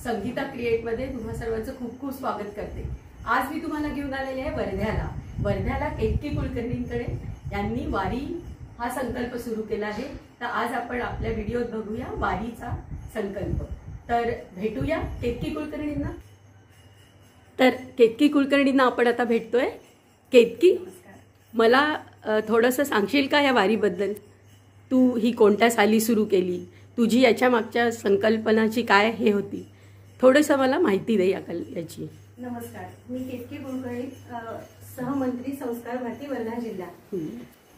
संगीता क्रिएटमध्ये तुम्हा सर्वांचं खूप खूप स्वागत करते। आज मी तुम्हाला घेऊन आलेले आहे वर्ध्याला केतकी कुलकर्णींकडे। यांनी वारी हा संकल्प सुरू केला आहे। तर आज आपण आपल्या व्हिडिओत बघूया वारीचा संकल्प। तर भेटूया केतकी कुलकर्णींना। तर केतकी कुलकर्णींना आपण आता भेटतोय। केतकी, मला थोडंसं सांगशील का या वारीबद्दल? तू ही कोणत्या साली सुरू केली, तुझी याच्या मागच्या संकल्पनाची काय हे होती, थोडंसं मला माहिती दे याची। नमस्कार, मी केतकी कुलकर्णी, सहमंत्री संस्कार भारती वर्धा जिल्हा।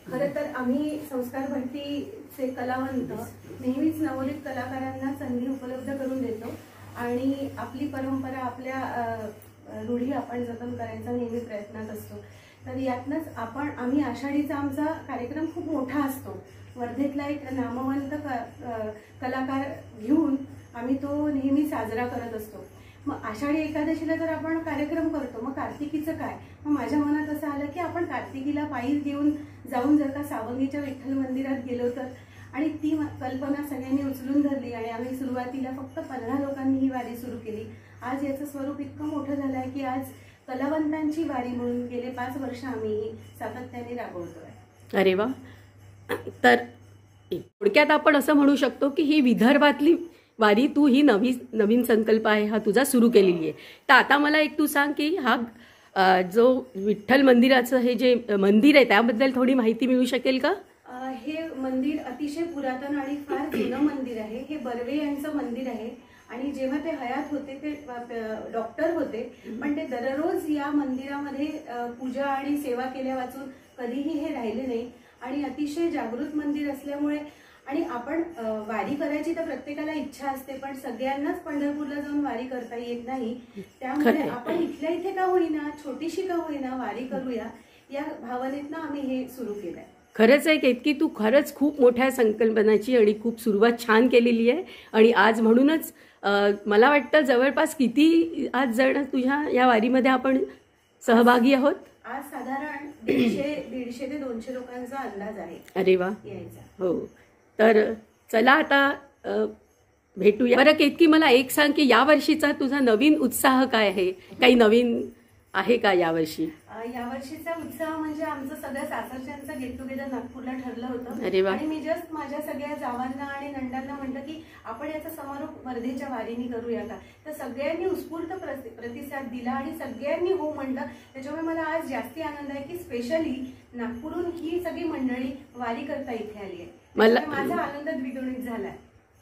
खरं तर आम्ही संस्कार भारतीचे कलावंत नेहमीच नवोदित कलाकारांना संधी उपलब्ध करून देतो आणि आपली परंपरा, आपल्या रूढी आपण जतन करायचा नेहमी प्रयत्नात असतो। तर यातनंच आम्ही आषाढीचा आमचा कार्यक्रम खूप मोठा असतो। वर्धेतला एक नामवंत कलाकार घेऊन आम्ही तो नेहमी साजरा करत असतो। मग आषाढी एकादशीला तर आपण कार्यक्रम करतो, मग कार्तिकीचं काय? मग माझ्या मनात असं आलं की आपण कार्तिकीला पायी घेऊन जाऊन जर का सावंगीच्या विठ्ठल मंदिरात गेलो तर, आणि ती कल्पना सगळ्यांनी उचलून धरली आणि आम्ही सुरुवातीला फक्त 15 लोकांनी ही वारी सुरू केली। आज याचं स्वरूप इतकं मोठं झालं आहे की आज कलावंतांची वारी म्हणून गेले 5 वर्ष आम्ही सातत्याने राबवतोय। अरे वा। तर थोडक्यात आपण असं म्हणू शकतो की ही विदर्भातली वारी तू ही नवीन संकल्प आहे हा तुझा सुरू केलेली आहे। तर आता मला एक तू सांग की हा जो विठ्ठल मंदिराचं हे जे मंदिर आहे त्याबद्दल थोडी माहिती मिळू शकेल का? हे मंदिर अतिशय पुरातन आणि फार जुनं मंदिर आहे। हे बर्वे यांचं मंदिर आहे आणि जेव्हा ते हयात होते ते डॉक्टर होते, पण ते दररोज या मंदिरामध्ये पूजा आणि सेवा केल्या वाचून कधीही हे राहिले नाही आणि अतिशय जागृत मंदिर असल्यामुळे, आणि आपण वारी करायची तर प्रत्येकाला इच्छा असते, पण सगळ्यांनाच पंढरपूरला जाऊन वारी करता येत नाही। त्यामुळे आपण इथल्या इथे का होईना, छोटीशी का होईना वारी करूया, या भावनेतनं आम्ही हे सुरू केलंय। खरंच आहे केतकी, तू खरंच खूप मोठ्या संकल्पनाची आणि खूप सुरुवात छान केलेली आहे। आणि आज म्हणूनच मला वाटतं जवळपास किती आज जण तुझ्या या वारीमध्ये आपण सहभागी आहोत? आज साधारण 150 ते 200 लोकांचा अंदाज आहे। अरे वा, यायचा। हो, तर चला आता भेटूया। बरं केतकी, मला एक सांग की यावर्षीचा तुझा नवीन उत्साह काय आहे? काही नवीन आहे का यावर्षी? यावर्षीचा उत्साह म्हणजे आमचं सगळ्या सासरच्यांचं गेट टुगेदर नागपूरला ठरलं होतं। अरे वा। आणि मी जस्ट माझ्या सगळ्या जावांना आणि नंदांना म्हटलं की आपण याचा समारोप वर्धेच्या वारीने करूया का? तर सगळ्यांनी उत्स्फूर्त प्रतिसाद दिला आणि सगळ्यांनी हो म्हणलं। त्याच्यामुळे मला आज जास्ती आनंद आहे की स्पेशली नागपूरहून ही सगळी मंडळी वारी करता इथे आली आहे। माझा आनंद द्विगुणित झालाय।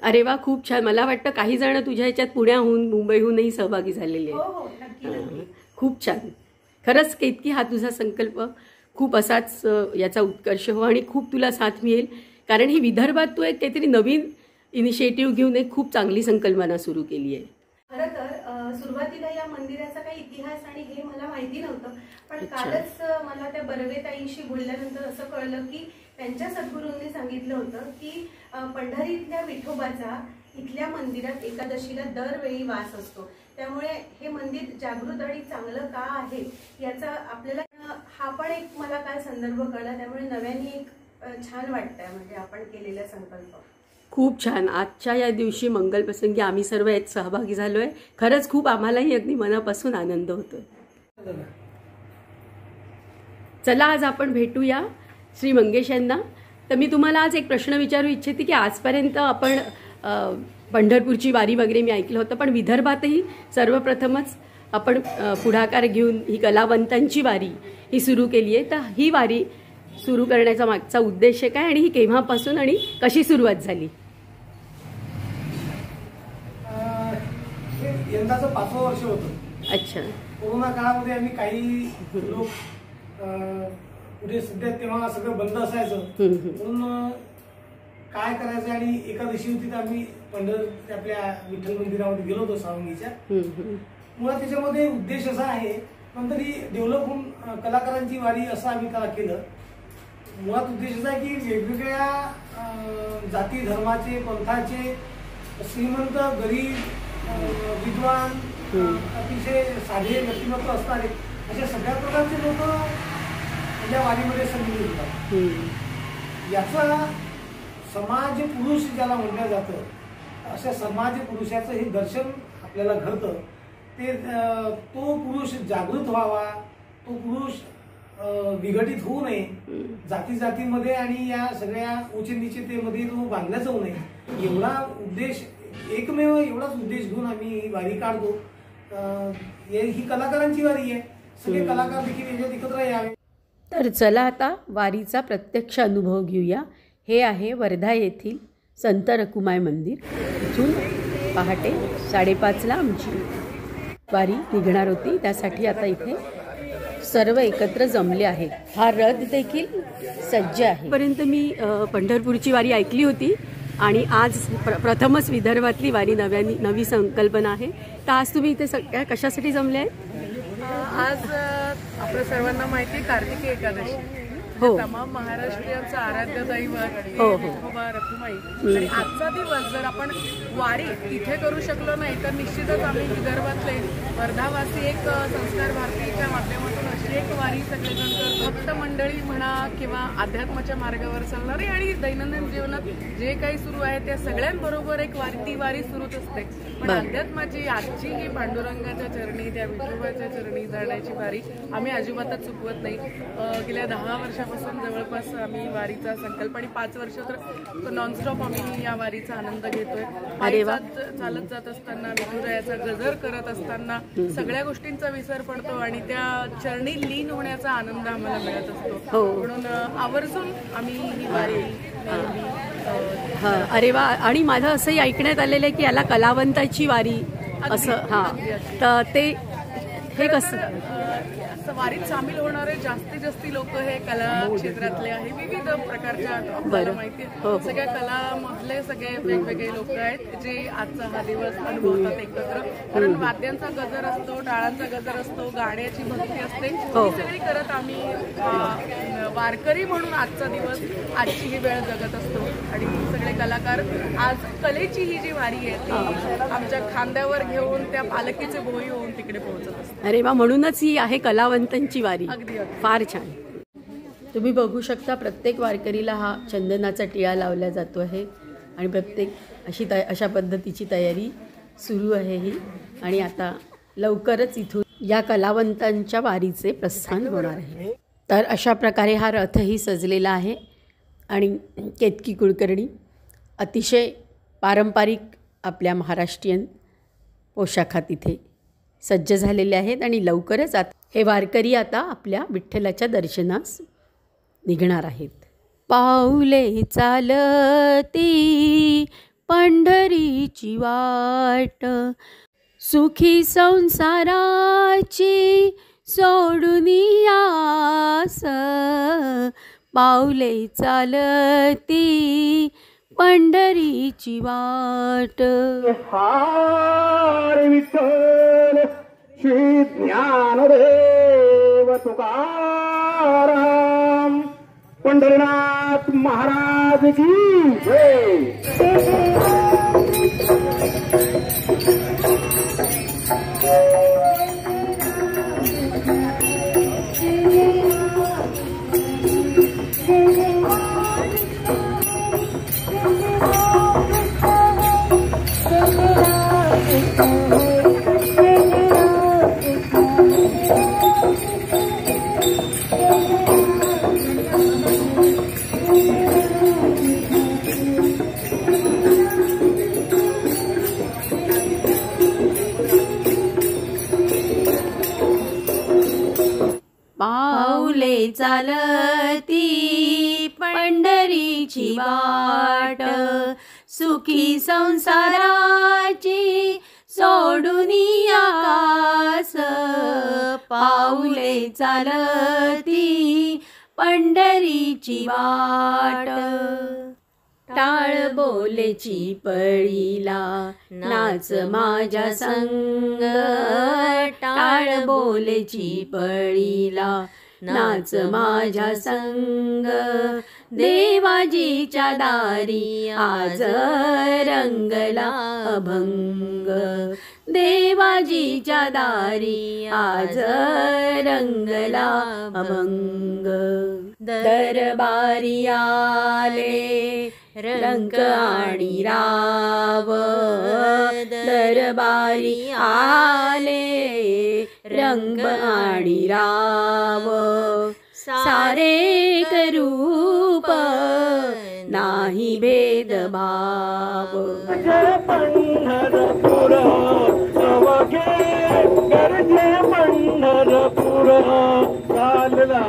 अरे वा, खूप छान। मला वाटतं काही जण तुझ्या ह्याच्यात पुण्याहून मुंबईहूनही सहभागी झालेले आहेत। हो, नक्की। खूप छान। खरंच केतकी, हा तुझा संकल्प खूप असाच याचा उत्कर्ष हो आणि खूप तुला साथ मिळेल, कारण ही विदर्भात तू एक काहीतरी नवीन इनिशिएटिव्ह घेऊन एक खूप चांगली संकल्पना सुरू केली आहे। खरं तर सुरुवातीला या मंदिराचा काही इतिहास आणि हे मला माहिती नव्हतं, पण कालच मला त्या बर्वेताईंशी बोलल्यानंतर असं कळलं की त्यांच्या सद्गुरूंनी सांगितलं होतं की पंढरीतल्या विठोबाचा इथल्या मंदिरात एकादशीला दरवेळी वास असतो। त्यामुळे हे मंदिर जागृत आणि चांगलं का आहे याचा आपल्याला हा पण एक मला काय संदर्भ कळला। त्यामुळे नव्याने एक छान वाटतंय म्हणजे आपण केलेला संकल्प। खूप छान। आजच्या या दिवशी मंगलप्रसंगी आम्ही सर्व यात सहभागी झालोय। खरंच खूप आम्हालाही अगदी मनापासून आनंद होतोय। चला आज आपण भेटूया श्री मंगेश यांना। तर मी तुम्हाला आज एक प्रश्न विचारू इच्छिते की आजपर्यंत आपण पंढरपूरची वारी वगैरे मी ऐकलं होतं, पण विदर्भातही सर्वप्रथमच आपण पुढाकार घेऊन ही कलावंतांची वारी ही सुरू केली आहे। तर ही वारी सुरू करण्याचा मागचा उद्देश काय आणि ही केव्हापासून आणि कशी सुरुवात झाली? यंदाचं 5वं वर्ष होतं। अच्छा। कोरोना काळामध्ये आम्ही काही लोक पुढे सध्या तेव्हा सगळं बंद असायचं, म्हणून काय करायचं आणि एकादशी होती तर आम्ही आपल्या विठ्ठल मंदिरामध्ये गेलो होतो सावंगीच्या। मुळात त्याच्यामध्ये उद्देश असा आहे, नंतर ही डेव्हलप होऊन कलाकारांची वारी असं आम्ही त्याला केलं। मुळात उद्देश असा आहे की वेगवेगळ्या जाती धर्माचे, पंथाचे, श्रीमंत, गरीब, विद्वान, अतिशय साधे व्यक्तिमत्व असणारे अशा सगळ्या प्रकारचे लोक या वारीमध्ये संधी होतात। याचा समाज पुरुष ज्याला म्हटलं जातं, अशा समाज पुरुषाचं हे दर्शन आपल्याला घडतं ते तो पुरुष जागृत व्हावा, तो पुरुष विघटित होऊ नये, जाती जातीमध्ये आणि या सगळ्या उच्चनीचतेमध्ये तो बांधला जाऊ नये, एवढा उद्देश, एकमेव एवढाच उद्देश घेऊन आम्ही ही वारी काढतो. ही कलाकारांची वारी आहे, सगळे कलाकार देखील याच्यात एकत्र यावे. तर चला आता वारीचा प्रत्यक्ष अनुभव घेऊया. हे आहे वर्धा येथील संत रखुमाई मंदिर. इथून पहाटे 5:30ला आमची वारी निघणार होती, त्यासाठी आता इथे सर्व एकत्र जमले आहेत. हा रथ देखील सज्ज आहे. पर्यंत मी पंढरपूरची वारी ऐकली होती आणि आज प्रथमच विदर्भातली वारी नवी संकल्पना आहे. तर आज तुम्ही इथे सगळ्या कशासाठी जमले आहेत? आज आपल्या सर्वांना माहिती आहे कार्तिकी एकादशी. हो. तमाम महाराष्ट्रीयांचं आराध्य दैवत हो. विठोबा रखुमाई. आणि आजचा दिवस जर आपण वारी तिथे करू शकलो नाही तर निश्चितच आम्ही विदर्भातले वर्धावासी एक संस्कार भारतीच्या माध्यमातून अशी एक वारी सगळेजण करतो. भक्त मंडळी म्हणा किंवा अध्यात्माच्या मार्गावर चालणारे आणि दैनंदिन जीवनात जे काही सुरू आहे त्या सगळ्यांबरोबर एक ती वारी सुरूच असते. पण अध्यात्माची आजची ही पांडुरंगाच्या चरणी, त्या विठोबाच्या चरणी जाण्याची वारी आम्ही अजिबातच चुकवत नाही. गेल्या 10 वर्षापासून जवळपास आम्ही वारीचा संकल्प आणि 5 वर्ष तर नॉनस्टॉप आम्ही या वारीचा आनंद घेतोय. चालत जात असताना, विठुरायाचा गजर करत असताना सगळ्या गोष्टींचा विसर पडतो आणि त्या चरणी लीन होण्याचा आनंद आम्हाला मिळत असतो. म्हणून आवर्जून आम्ही ही वारी अरे वा. आणि माझं असंही ऐकण्यात आलेलं आहे की याला कलावंताची वारी असं. हां, तर ते हे कसं वारीत सामील होणारे जास्तीत जास्त लोक हे कला क्षेत्रातले आहे. विविध प्रकारच्या आपल्याला माहिती आहे सगळ्या कलामधले सगळे वेगवेगळे लोक आहेत जे आजचा हा दिवस अनुभवतात एकत्र. कारण वाद्यांचा गजर असतो, टाळांचा गजर असतो, गाण्याची भक्ती असते, ही सगळी करत आम्ही वारकरी म्हणून आजचा दिवस, आजची ही वेळ जगत असतो. आणि सगळे कलाकार आज कलेची ही जी वारी आहे ती आमच्या खांद्यावर घेऊन त्या पालखीचे भोई होऊन तिकडे पोहोचत असतात. अरे वा. म्हणूनच ही आहे कलावंतांची वारी. अगदी फार छान. तुम्ही बघू शकता प्रत्येक वारकरीला हा चंदनाचा टिळा लावला जातो आहे आणि प्रत्येक अशा पद्धतीची तयारी सुरू आहे ही. आणि आता लवकरच इथून या कलावंतांच्या वारीचे प्रस्थान होणार आहे. तर अशा प्रकारे हा रथही सजलेला आहे आणि केतकी कुलकर्णी अतिशय पारंपरिक आपल्या महाराष्ट्रीयन पोशाखात इथे सज्ज झालेले आहेत आणि लवकरच हे वारकरी आता आपल्या विठ्ठलाच्या दर्शनास निघणार आहेत. पाऊले चालती पंढरीची वाट, सुखी संसाराची सोडून आस, पाऊले चालती पंढरीची वाट. हार विठ्ठल श्री ज्ञानदेव तुकाराम पंढरीनाथ महाराज की जय. पाऊले चालती पंढरीची वाट, सुखी संसाराची सोडून आस, पाऊले चालती पंढरीची वाट. टाळ बोलेची पळीला नाच माझ्या संग, टाळ बोलेची पळीला नाच माझ्या संग, देवाजीच्या दारी आज रंगला अभंग, देवाजीच्या दारी आज रंगला अभंग. दरबारी आले रंग आणि राव दरबारी आले, रंग आणि राव सारे करूप नाही भेदभाव. पंढरपूर अवघे गरजे पंढरपूर, चालला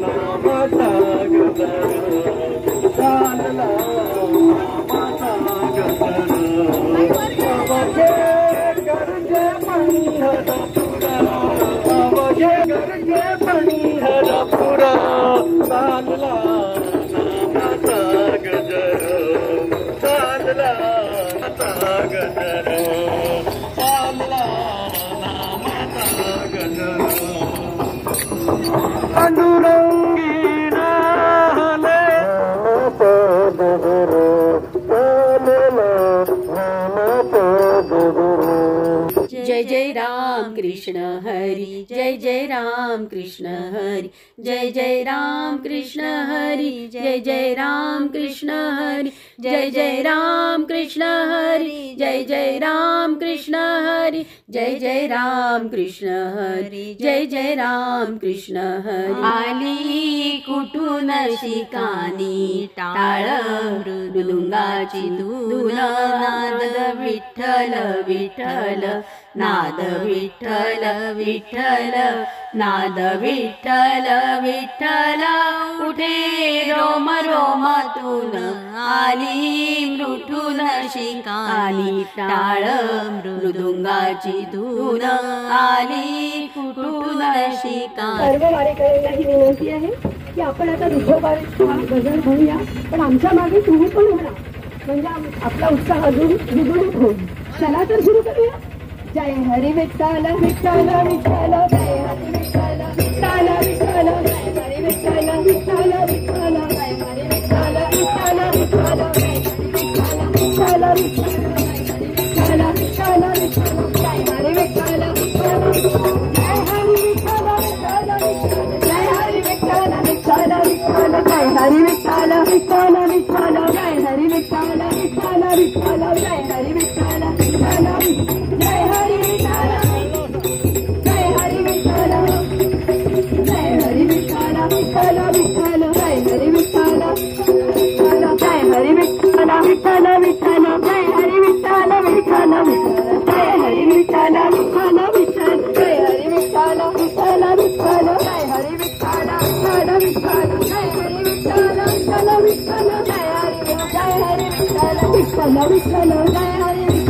नामाचा गजर, चालला नामाचा गजर. अवघे गरजे पंढरपूर, अवघे गरजे पंढरपूर, चालला नामाचा गजर, चालला नामाचा गजर, चालला नामाचा गजर. पांडुरंगी नाले जय जय राम कृष्ण हरी, जय जय राम कृष्ण हरी, जय जय राम कृष्ण हरी, जय जय राम कृष्ण हरी, जय जय राम कृष्ण हरी, जय जय राम कृष्ण हरी, जय जय राम कृष्ण हरी, जय जय राम कृष्ण हरी. आली कुठून शिकानी टाळ मृदुंगाची धून, नाद विठ्ठल विठ्ठल, नाद विठ्ठल विठ्ठल, नाद विठ्ठल विठ्ठल. उठे रोम रोमातून आली मृठून शिकानी टाळ मृदुंगाची धून, आली कुठून शिकानी. सर्व वारेकऱ्यांना ही विनंती आहे की आपण आता विठोबाचा गजर म्हणूया, पण आमच्या मागे तुम्ही पण म्हणा, म्हणजे आपला उत्साह अजून द्विगुणित होईल. चला तर सुरू करूया. जय हरी विठ्ठल विठ्ठल विठ्ठल, जय हरी विठ्ठल विठ्ठल विठ्ठल, जय हरी विठ्ठल विठ्ठल विठ्ठल, जय हरी विठ्ठल विठ्ठल विठ्ठल, जय हरी विठ्ठल विठ्ठल विठ्ठल, जय हरी विठ्ठल विठ्ठल, जय हरी विठ्ठल विठ्ठल, जय हरी विठ्ठल विठ्ठल, जय हरी विठ्ठल विठ्ठल विठ्ठल, जय हरी विठ्ठल विठ्ठल विठ्ठल, जय हरी विठ्ठल विठ्ठल विठ्ठल, जय हरी विठ्ठल विठ्ठल, जय हरी विठ्ठल, जय हरी विठ्ठल, जय हरी विठ्ठल विठ्ठल विठ्ठल, जय हरी विठ्ठल विठ्ठल, जय हरी विठ्ठल विठ्ठल विठ्ठल, जय हरी विठ्ठल विठ्ठल विठ्ठल, जय हरी विठ्ठल विठ्ठल विठ्ठल, जय हरी विठ्ठल विठ्ठल विठ्ठल, जय हरी विठ्ठल विठ्ठल विठ्ठल, जय हरी विठ्ठल विठ्ठल विठ्ठल, जय हरी विठ्ठल विठ्ठल विठ्ठल, जय हरी विठ्ठल, जय हरी विठ्ठल, जय हरी विठ्ठल विठ्ठल विठ्ठल, जय हरी विठ्ठल विठ्ठल विठ्ठल, जय हरी विठ्ठल विठ्ठल विठ्ठल,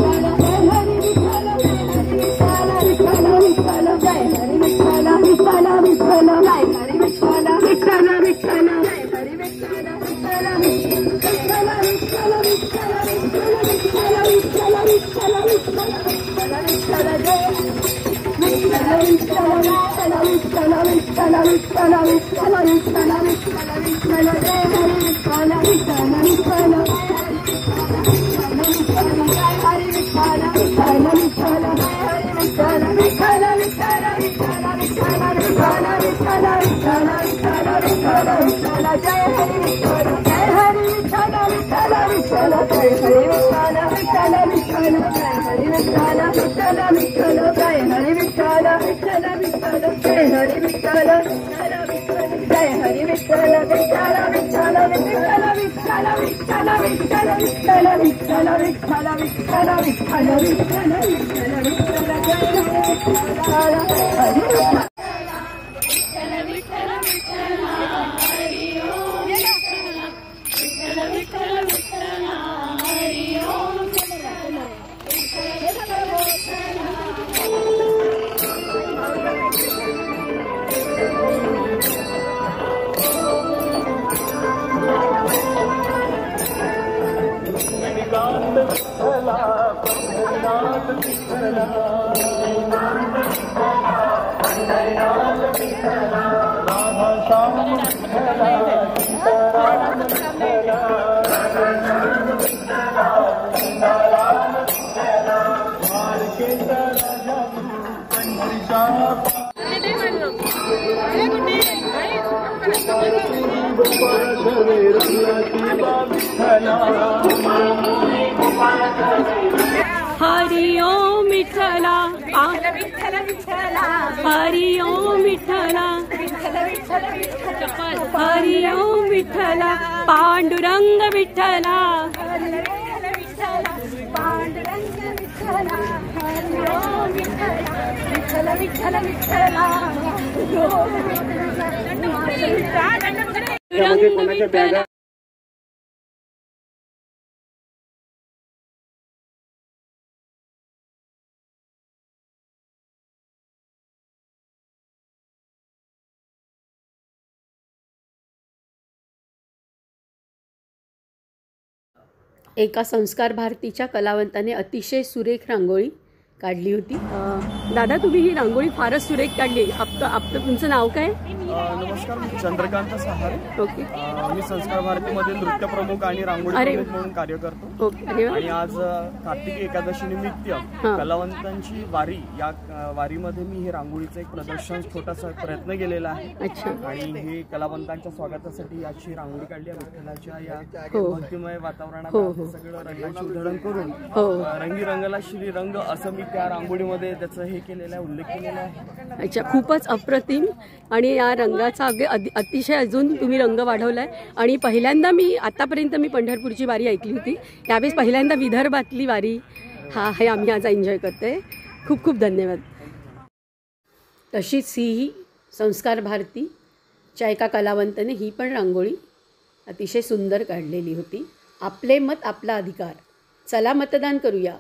जय हरी विठ्ठल विठ्ठल विठ्ठल, विठ्ठल विठ्ठल विठ्ठल विठ्ठल विठ्ठल विठ्ठल विठ्ठल विठ्ठल, जय विठ्ठल विठ्ठल विठ्ठल विठ्ठल विठ्ठल विठ्ठल विठ्ठल विठ्ठल विठ्ठल, जय हरी विठ्ठल विठ्ठल विठ्ठल, जय हरी विठ्ठल विठ्ठल विठ्ठल, जय हरी विठ्ठल विठ्ठल विठ्ठल विठ्ठल विठ्ठल विठ्ठल विठ्ठल विठ्ठल विठ्ठल विठ्ठल विठ्ठल, जय हरी विठ्ठल, जय हरी विठ्ठल विठ्ठल विठ्ठल, जय हरी विठ्ठल विठ्ठल विठ्ठल, जय हरी विठ्ठल विठ्ठल विठ्ठल, जय हरी विठ्ठल विठ्ठल विठ्ठल, जय हरी विठ्ठल विठ्ठल विठ्ठल, जय हरी विठ्ठल विठ्ठल विठ्ठल विठ्ठल विठ्ठल विठ्ठल विठ्ठल विठ्ठल विठ्ठल विठ्ठल विठ्ठल विठ्ठल विठ्ठल विठ्ठल विठ्ठल, जय हरी विठ्ठल. Bye. पाठवे तुळशी विठ्ठला हरि ओम विठ्ठला हरि ओम विठ्ठला हरि ओम विठ्ठला पांडुरंग विठ्ठला एका संस्कार भारतीच्या कलावंताने अतिशय सुरेख रांगोळी काढली होती. दादा तुम्ही ही रांगोळी फारच सुरेख काढली. तुमचं नाव काय? नमस्कार, मी चंद्रकांत सहारे. ओके. मी संस्कार भारतीमध्ये नृत्य प्रमुख आणि रांगोळी प्रमुख म्हणून कार्य करतो. ओके. आणि आज कार्तिकी एकादशी निमित्त कलावंतांची वारी, या वारीमध्ये मी हे रांगोळीचं एक प्रदर्शन छोटासा प्रयत्न केलेला आहे. अच्छा. आणि हे कलावंतांच्या स्वागतासाठी याची रांगोळी काढली आहे. विठ्ठलाच्या या भक्तिमय वातावरणात सगळं रंगाची उधळण करून रंगीरंगाला श्रीरंग असं मी त्या रांगोळीमध्ये त्याचं हे केलेलं आहे, उल्लेख केलेला आहे. अच्छा, खूपच अप्रतिम. आणि या रंगाचा अतिशय अजून तुम्ही रंग वाढवलाय. आणि पहिल्यांदा मी आतापर्यंत मी पंढरपूरची वारी ऐकली होती, त्यावेळेस पहिल्यांदा विदर्भातली वारी हे आम्ही आज एन्जॉय करतोय. खूप खूप धन्यवाद. तशीच ही संस्कार भारतीच्या एका कलावंताने ही पण रांगोळी अतिशय सुंदर काढलेली होती. आपले मत आपला अधिकार, चला मतदान करूया,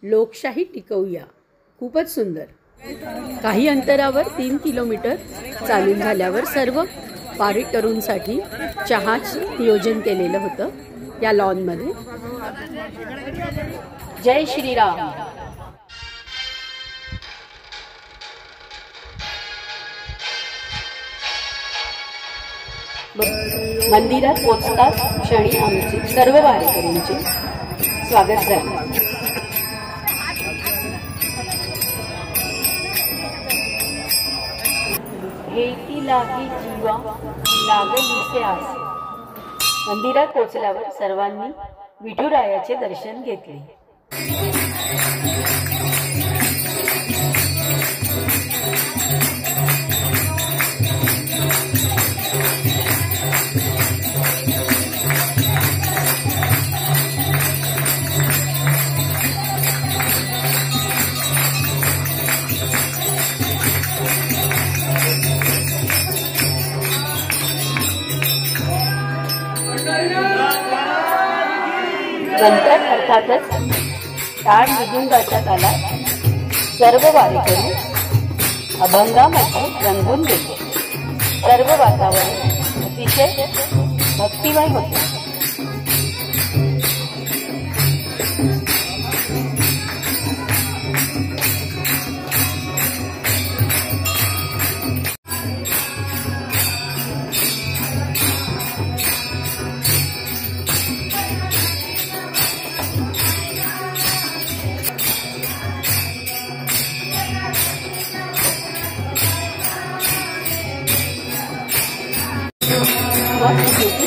लोकशाही टिकवूया. खूपच सुंदर. काही अंतरावर 3 किलोमीटर चालून झाल्यावर सर्व वारीकरूंसाठी चहाचं नियोजन केलेलं होतं या लॉनमध्ये. जय श्रीराम. मंदिरात पोचताच क्षणी आमचे सर्व वारीकरूंचे स्वागत झाले. हेतीलाही जीवा लागलीसे आस. मंदिरात पोचल्यावर सर्वांनी विठुरायाचे दर्शन घेतले. नंतर अर्थातच टाळ मृदुंगाच्या तालात सर्व वारीकरी अभंगामध्ये रंगून गेले. सर्व वातावरण अतिशय भक्तिमय होते.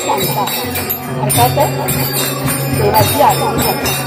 सांगता अर्थातच देवाची आठवण करतात.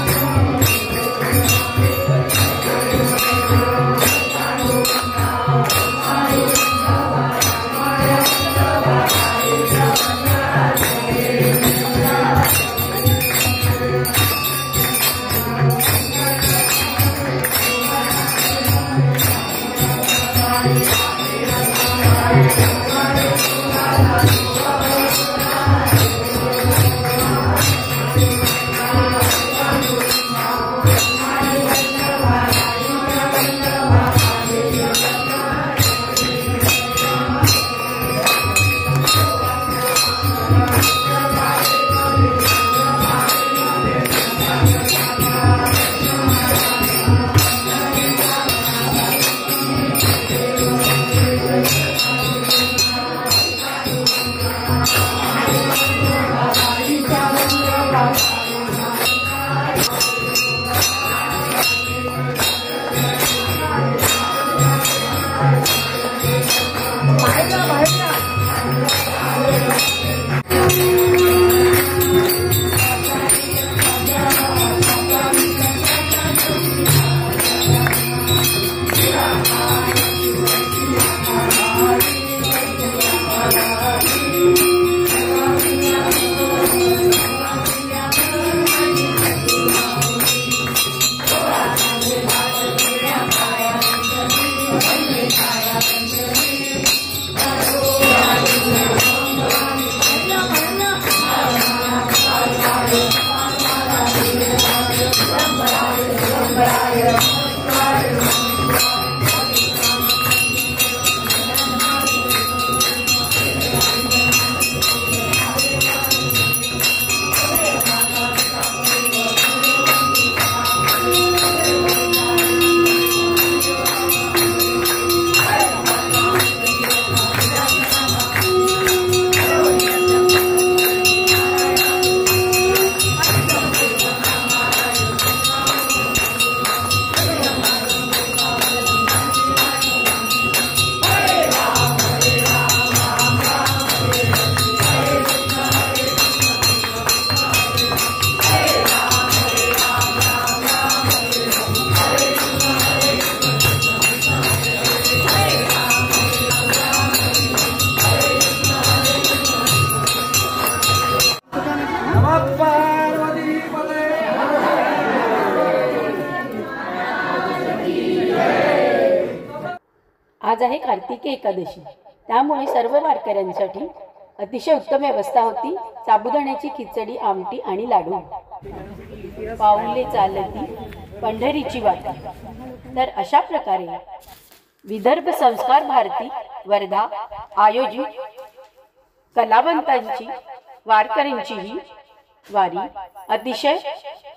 आज आहे कार्तिकी एकादशी, त्यामुळे सर्व वारकऱ्यांसाठी अतिशय उत्तम व्यवस्था होती. साबुदाण्याची खिचडी, आमटी आणि लाडू. पाऊले चालती पंढरीची वाट. तर अशा प्रकारे विदर्भ संस्कार भारती वर्धा आयोजित कलावंतांची वारकऱ्यांची ही वारी अतिशय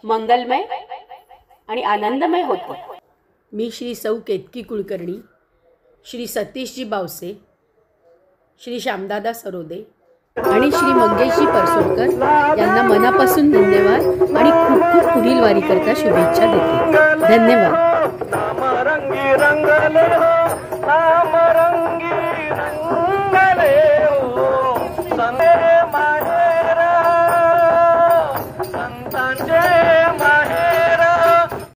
मंगलमय आणि आनंदमय होते. मी श्री सौ केतकी कुलकर्णी, श्री सतीशजी बावसे, श्री श्यामदादा सरोदे आणि श्री मंगेशजी परसोडकर यांना मनापासून धन्यवाद आणि खूप खूप पुढील वारी करता शुभेच्छा देते. धन्यवाद.